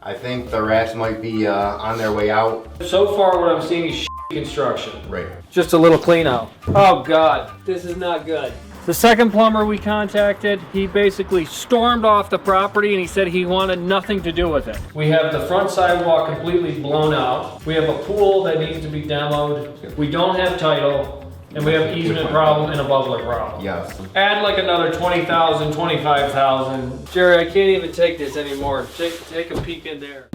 I think the rats might be on their way out. So far what I'm seeing is construction. Right. Just a little clean out. Oh God, this is not good. The second plumber we contacted, he basically stormed off the property and he said he wanted nothing to do with it. We have the front sidewalk completely blown out. We have a pool that needs to be demoed. We don't have title, and we have an easement problem and a bubbler problem. Yes. Add like another 20,000, 25,000. Jerry, I can't even take this anymore. Take a peek in there.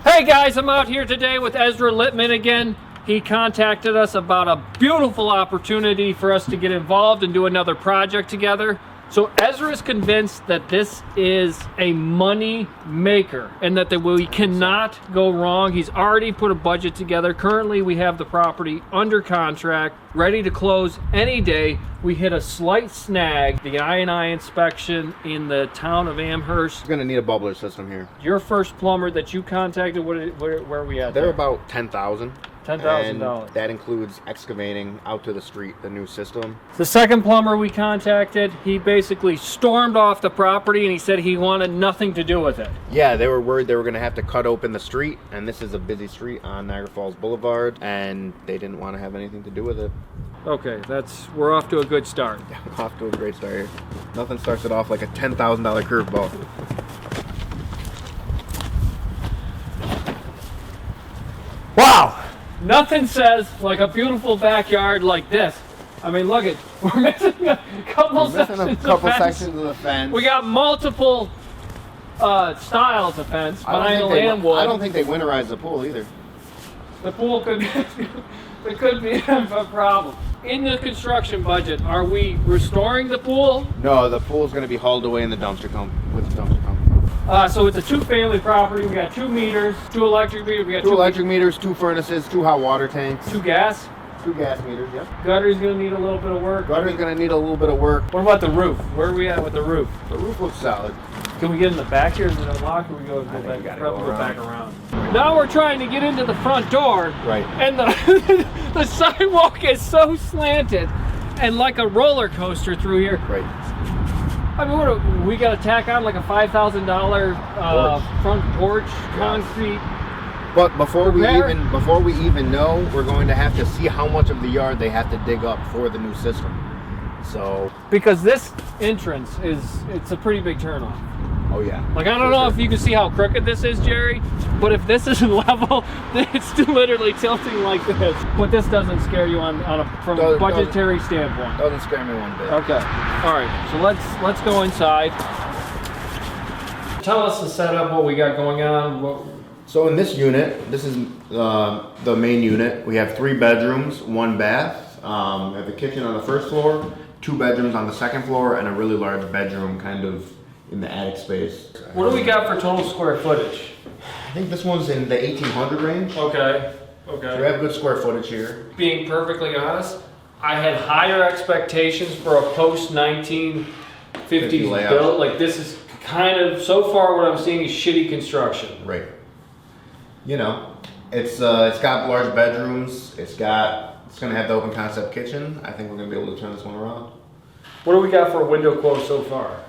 Hey guys, I'm out here today with Ezra Littman again. He contacted us about a beautiful opportunity for us to get involved and do another project together. So Ezra is convinced that this is a money maker and that we cannot go wrong. He's already put a budget together. Currently, we have the property under contract, ready to close any day. We hit a slight snag, the I&I inspection in the town of Amherst. We're gonna need a bubbler system here. Your first plumber that you contacted, where are we at? They're about $10,000. $10,000. That includes excavating out to the street, the new system. The second plumber we contacted, he basically stormed off the property and he said he wanted nothing to do with it. Yeah, they were worried they were gonna have to cut open the street, and this is a busy street on Niagara Falls Boulevard, and they didn't want to have anything to do with it. Okay, we're off to a good start. Yeah, we're off to a great start here. Nothing starts it off like a $10,000 curveball. Wow! Nothing says like a beautiful backyard like this. I mean, look we're missing a couple sections of the fence. We got multiple styles of fence, vinyl and wood. I don't think they winterized the pool either. The pool could be, it could be a problem. In the construction budget, are we restoring the pool? No, the pool's going to be hauled away in the dumpster with the dumpster comp. So it's a two-family property. We got 2 meters, 2 electric meters. We got two electric meters, 2 furnaces, 2 hot water tanks. 2 gas. 2 gas meters, yep. Gutter's gonna need a little bit of work. Gutter's gonna need a little bit of work. What about the roof? Where are we at with the roof? The roof looks solid. Can we get in the back here? Is it unlocked, or we go back around? Now we're trying to get into the front door. Right. And the sidewalk is so slanted and like a roller coaster through here. Right. I mean, we got to tack on like a $5,000 front porch, concrete. But before we even know, we're going to have to see how much of the yard they have to dig up for the new system. So because this entrance it's a pretty big turnoff. Oh yeah. Like I don't know if you can see how crooked this is, Jerry, but if this isn't level, it's literally tilting like this. But this doesn't scare you from a budgetary standpoint. Doesn't scare me one bit. Okay. All right. So let's go inside. Tell us the setup, what we got going on. So in this unit, this is the main unit. We have 3 bedrooms, 1 bath. We have a kitchen on the first floor, 2 bedrooms on the second floor, and a really large bedroom kind of in the attic space. What do we got for total square footage? I think this one's in the 1,800 range. Okay. So we have good square footage here. Being perfectly honest, I had higher expectations for a post-1950s build. Like this is kind of, so far what I'm seeing is shitty construction. Right. You know, it's got large bedrooms. It's gonna have the open concept kitchen. I think we're gonna be able to turn this one around. What do we got for a window quote so far?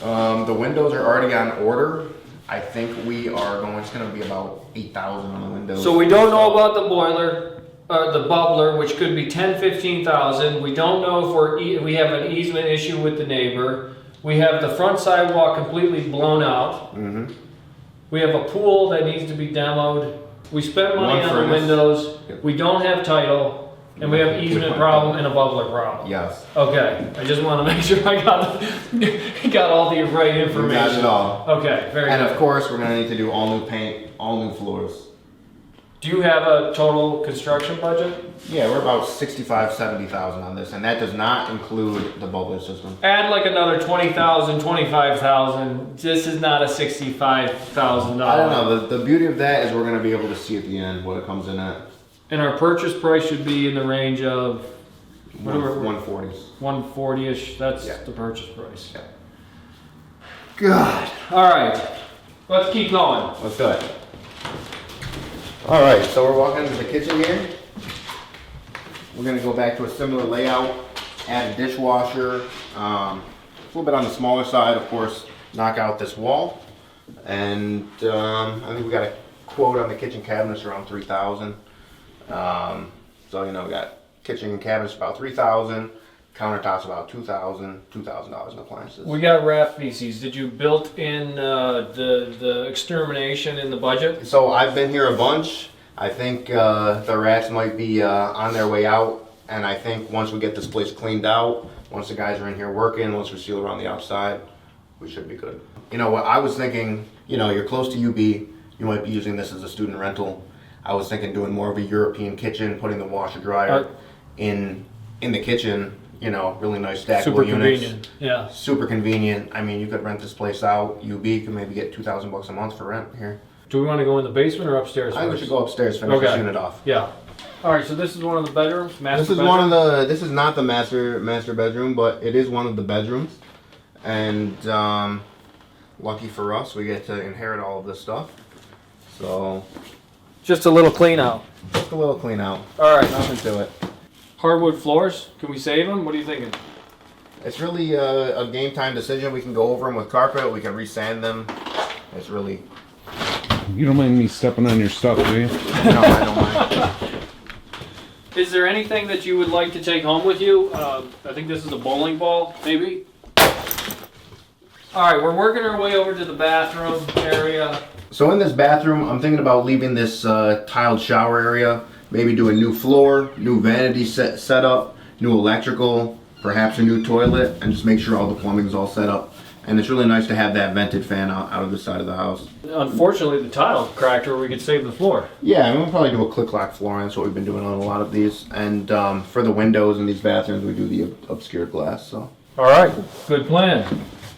The windows are already on order. I think it's gonna be about 8,000 on the windows. So we don't know about the boiler, the bubbler, which could be 10, 15,000. We don't know if we have an easement issue with the neighbor. We have the front sidewalk completely blown out. Mm-hmm. We have a pool that needs to be demoed. We spent money on the windows. Yep. We don't have title, and we have an easement problem and a bubbler problem. Yes. Okay, I just want to make sure I got all the right information. We got it all. Okay, very good. And of course, we're gonna need to do all new paint, all new floors. Do you have a total construction budget? Yeah, we're about 65, 70,000 on this, and that does not include the bubbler system. Add like another 20,000, 25,000. This is not a $65,000. I don't know. The beauty of that is we're going to be able to see at the end what it comes in at. And our purchase price should be in the range of 140s. 140-ish. That's the purchase price. Yeah. God. All right. Let's keep going. Let's do it. All right, so we're walking into the kitchen here. We're gonna go back to a similar layout, add a dishwasher, a little bit on the smaller side, of course, knock out this wall. And I think we got a quote on the kitchen cabinets around 3,000. So you know, we got kitchen cabinets about 3,000, countertops about 2,000, $2,000 in appliances. We got rat feces. Did you build in the extermination in the budget? So I've been here a bunch. I think the rats might be on their way out, and I think once we get this place cleaned out, once the guys are in here working, once we seal around the outside, we should be good. You know what I was thinking, you know, you're close to UB, you might be using this as a student rental. I was thinking doing more of a European kitchen, putting the washer dryer in the kitchen, you know, really nice stackable Super units. convenient. Yeah. Super convenient. I mean, you could rent this place out. UB could maybe get $2,000 a month for rent here. Do we want to go in the basement or upstairs I think we first? should go upstairs, finish this unit off. Yeah. All right, so this is one of the bedrooms. This is one of the. This is not the master bedroom, but it is one of the bedrooms. And lucky for us, we get to inherit all of this stuff. So Just a little clean out. just a little clean out. All right. Nothing to it. Hardwood floors. Can we save them? What are you thinking? It's really a game time decision. We can go over them with carpet. We can resand them. It's really. You don't mind me stepping on your stuff, do you? No, I don't mind. Is there anything that you would like to take home with you? I think this is a bowling ball, maybe. All right, we're working our way over to the bathroom area. So in this bathroom, I'm thinking about leaving this tiled shower area. Maybe do a new floor, new vanity set up, new electrical, perhaps a new toilet, and just make sure all the plumbing is all set up. And it's really nice to have that vented fan out of the side of the house. Unfortunately, the tile cracked, or we could save the floor. Yeah, and we'll probably do a click-lock flooring. That's what we've been doing on a lot of these. And for the windows in these bathrooms, we do the obscured glass. So. All right, good plan.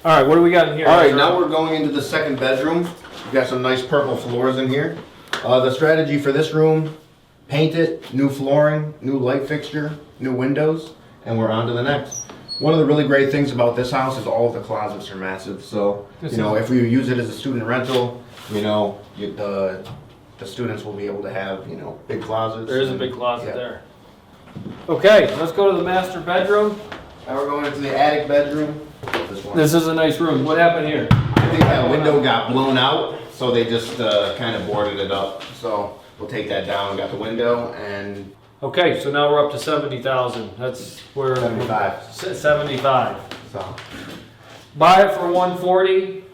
All right, what do we got in here? All right, now we're going into the second bedroom. We've got some nice purple floors in here. The strategy for this room, paint it, new flooring, new light fixture, new windows, and we're on to the next. One of the really great things about this house is all of the closets are massive. So, you know, if we use it as a student rental, you know, the students will be able to have, you know, big closets. There is a big closet there. Okay, let's go to the master bedroom. Now we're going into the attic bedroom. This one. This is a nice room. What happened here? I think that window got blown out, so they just kind of boarded it up. So we'll take that down. We got the window and. Okay, so now we're up to 70,000. That's where 75. 75. So. Buy it for 140.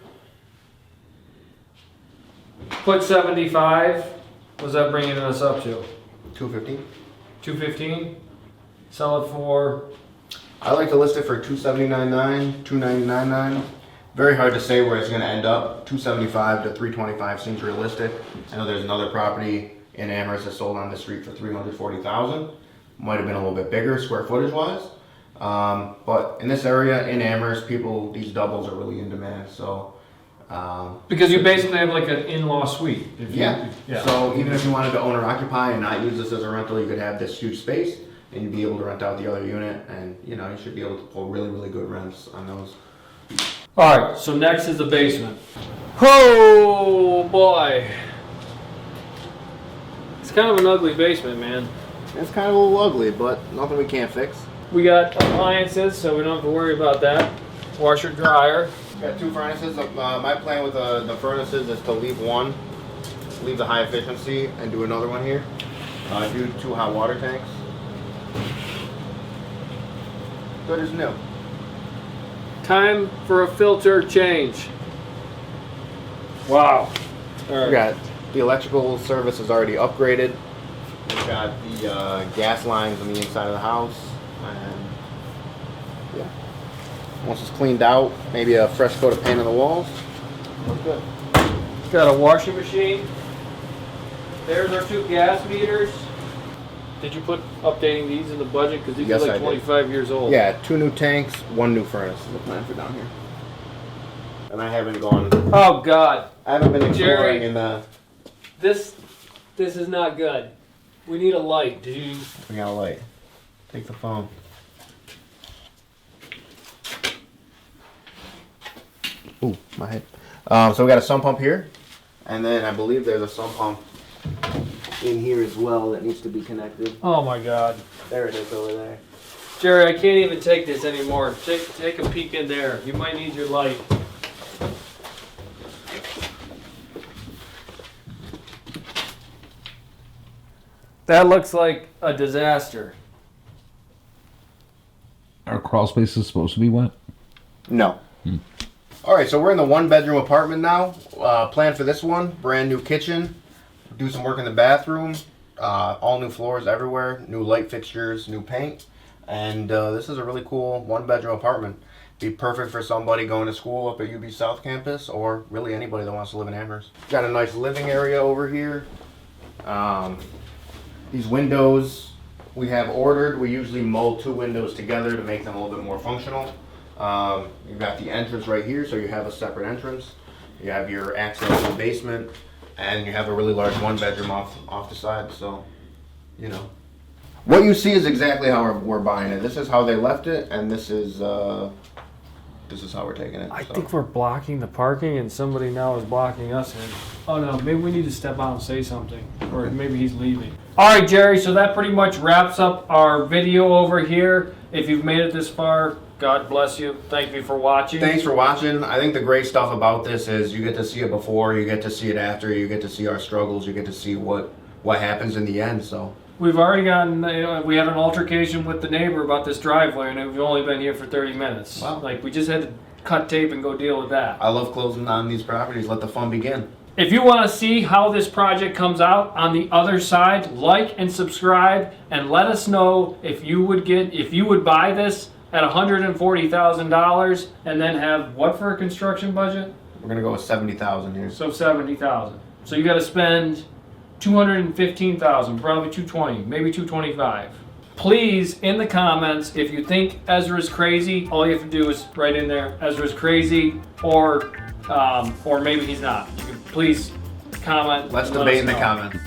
Put 75. What's that bringing us up to? 250. 215. Sell it for. I like to list it for 279.9, 299.9. Very hard to say where it's going to end up. 275 to 325 seems realistic. I know there's another property in Amherst that sold on the street for 340,000. Might have been a little bit bigger square footage wise. But in this area in Amherst, these doubles are really in demand. So Because you basically have like an in-law suite. yeah. So even if you wanted to own or occupy and not use this as a rental, you could have this huge space and you'd be able to rent out the other unit, and you know, you should be able to pull really, really good rents on those. All right, so next is the basement. Oh boy. It's kind of an ugly basement, man. It's kind of a little ugly, but nothing we can't fix. We got appliances, so we don't have to worry about that. Washer, dryer. Got two furnaces. My plan with the furnaces is to leave the high efficiency, and do another one here. Do 2 hot water tanks. Good as new. Time for a filter change. Wow. All right. We got the electrical service is already upgraded. We've got the gas lines on the inside of the house, and yeah. Once it's cleaned out, maybe a fresh coat of paint on the walls. Looks good. Got a washing machine. There's our 2 gas meters. Did you put updating these in the budget? Because these Yes, are I like did. 25 years old. Yeah, 2 new tanks, 1 new furnace is the plan for down here. And I haven't gone. Oh God. I haven't been exploring Jerry. in the. This is not good. We need a light, dude. We got a light. Take the phone. Ooh, my head. So we got a sump pump here, and then I believe there's a sump pump in here as well that needs to be connected. Oh my God. There it is over there. Jerry, I can't even take this anymore. Take a peek in there. You might need your light. That looks like a disaster. Our crawl space is supposed to be wet. No. All right, so we're in the 1-bedroom apartment now. Plan for this one, brand new kitchen. Do some work in the bathroom. All new floors everywhere, new light fixtures, new paint. And this is a really cool 1-bedroom apartment. Be perfect for somebody going to school up at UB South campus, or really anybody that wants to live in Amherst. Got a nice living area over here. These windows we have ordered. We usually mold 2 windows together to make them a little bit more functional. You've got the entrance right here, so you have a separate entrance. You have your access to the basement, and you have a really large 1-bedroom off the side. So, you know, what you see is exactly how we're buying it. This is how they left it, and this is how we're taking it. I think we're blocking the parking and somebody now is blocking us in. Oh no, maybe we need to step out and say something. Or maybe he's leaving. All right, Jerry, so that pretty much wraps up our video over here. If you've made it this far, God bless you. Thank you for watching. Thanks for watching. I think the great stuff about this is you get to see it before, you get to see it after, you get to see our struggles, you get to see what happens in the end. So we've already gotten, we had an altercation with the neighbor about this driveway, and we've only been here for 30 minutes. Wow. Like, we just had to cut tape and go deal with that. I love closing on these properties. Let the fun begin. If you want to see how this project comes out on the other side, like and subscribe, and let us know if you would buy this at $140,000 and then have what for a construction budget? We're gonna go with 70,000 here. So 70,000. So you got to spend 215,000, probably 220, maybe 225. Please, in the comments, if you think Ezra's crazy, all you have to do is write in there, Ezra's crazy, or maybe he's not. You can please comment. Let's and let debate us in the know. comments.